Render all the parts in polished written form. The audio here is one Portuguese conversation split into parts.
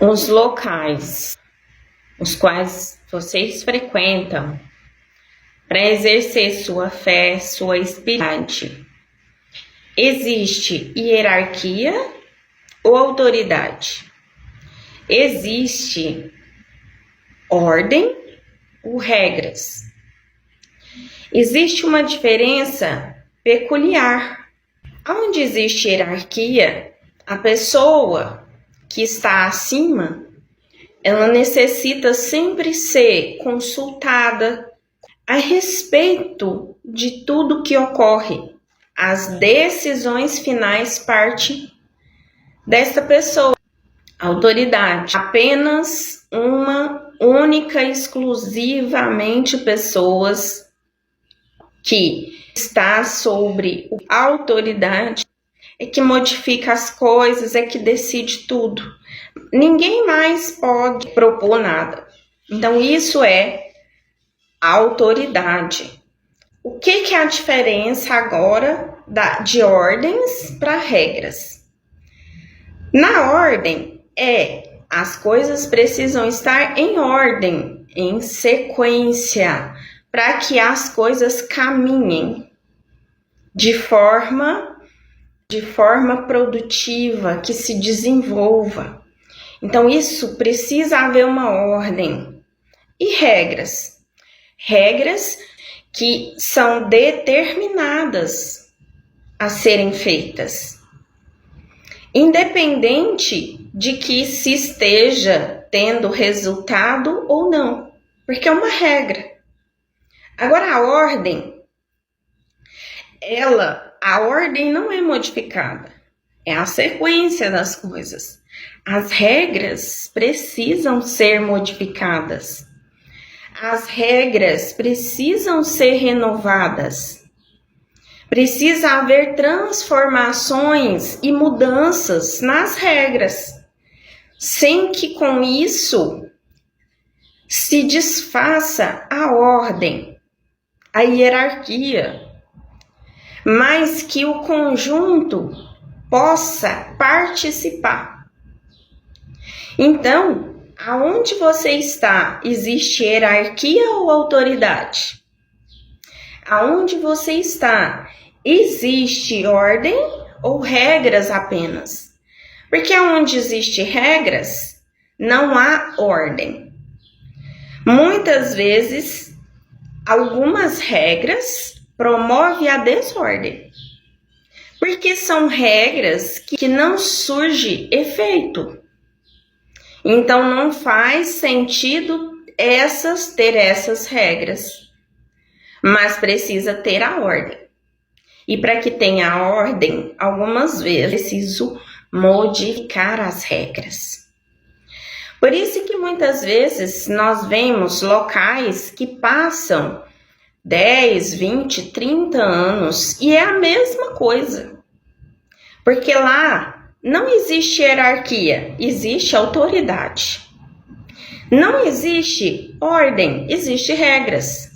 Os locais os quais vocês frequentam para exercer sua fé, sua espiritualidade. Existe hierarquia ou autoridade? Existe ordem ou regras? Existe uma diferença peculiar. Onde existe hierarquia, a pessoa que está acima, ela necessita sempre ser consultada a respeito de tudo que ocorre. As decisões finais partem dessa pessoa. Autoridade, apenas uma única, exclusivamente pessoas que está sobre a autoridade é que modifica as coisas, é que decide tudo. Ninguém mais pode propor nada. Então, isso é autoridade. O que é a diferença agora de ordens para regras? Na ordem, as coisas precisam estar em ordem, em sequência, para que as coisas caminhem de forma produtiva, que se desenvolva. Então, isso precisa haver uma ordem. E regras? Regras que são determinadas a serem feitas, independente de que se esteja tendo resultado ou não, porque é uma regra. Agora, a ordem não é modificada, é a sequência das coisas. As regras precisam ser modificadas. As regras precisam ser renovadas. Precisa haver transformações e mudanças nas regras, sem que com isso se desfaça a ordem, a hierarquia, mas que o conjunto possa participar. Então, aonde você está, existe hierarquia ou autoridade? Aonde você está, existe ordem ou regras apenas? Porque onde existe regras, não há ordem. Muitas vezes, algumas regras promovem a desordem, porque são regras que não surge efeito. Então, não faz sentido ter essas regras, mas precisa ter a ordem. E para que tenha a ordem, algumas vezes é preciso modificar as regras. Por isso que muitas vezes nós vemos locais que passam 10, 20, 30 anos e é a mesma coisa. Porque lá não existe hierarquia, existe autoridade. Não existe ordem, existe regras.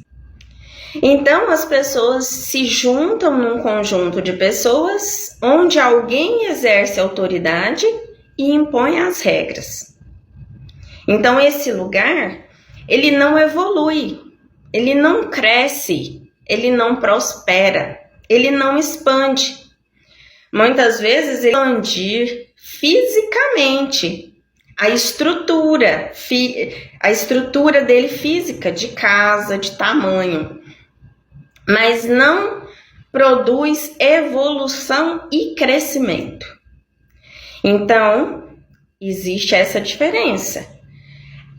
Então, as pessoas se juntam num conjunto de pessoas onde alguém exerce autoridade e impõe as regras. Então, esse lugar, ele não evolui, ele não cresce, ele não prospera, ele não expande. Muitas vezes, ele expandir fisicamente a estrutura dele física, de casa, de tamanho, mas não produz evolução e crescimento. Então, existe essa diferença.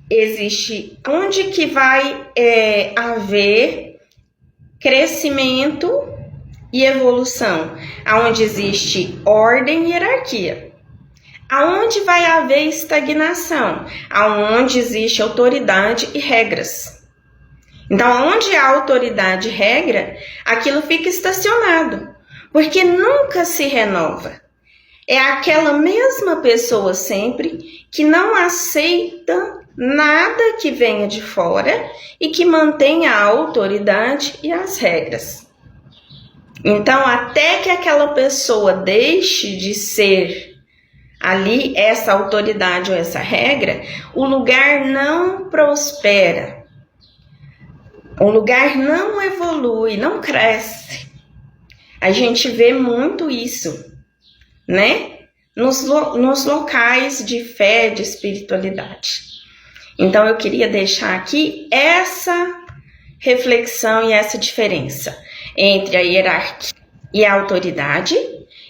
Existe onde que vai haver crescimento e evolução, aonde existe ordem e hierarquia. Aonde vai haver estagnação, aonde existe autoridade e regras. Então, onde há autoridade e regra, aquilo fica estacionado, porque nunca se renova. É aquela mesma pessoa sempre que não aceita nada que venha de fora e que mantém a autoridade e as regras. Então, até que aquela pessoa deixe de ser ali essa autoridade ou essa regra, o lugar não prospera, o lugar não evolui, não cresce. A gente vê muito isso, né? Nos locais de fé, de espiritualidade. Então, eu queria deixar aqui essa reflexão e essa diferença entre a hierarquia e a autoridade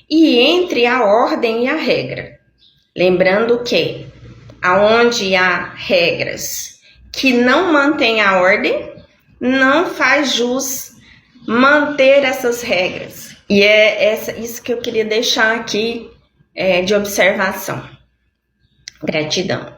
e entre a ordem e a regra. Lembrando que aonde há regras que não mantêm a ordem, não faz jus manter essas regras. E é isso que eu queria deixar aqui de observação. Gratidão.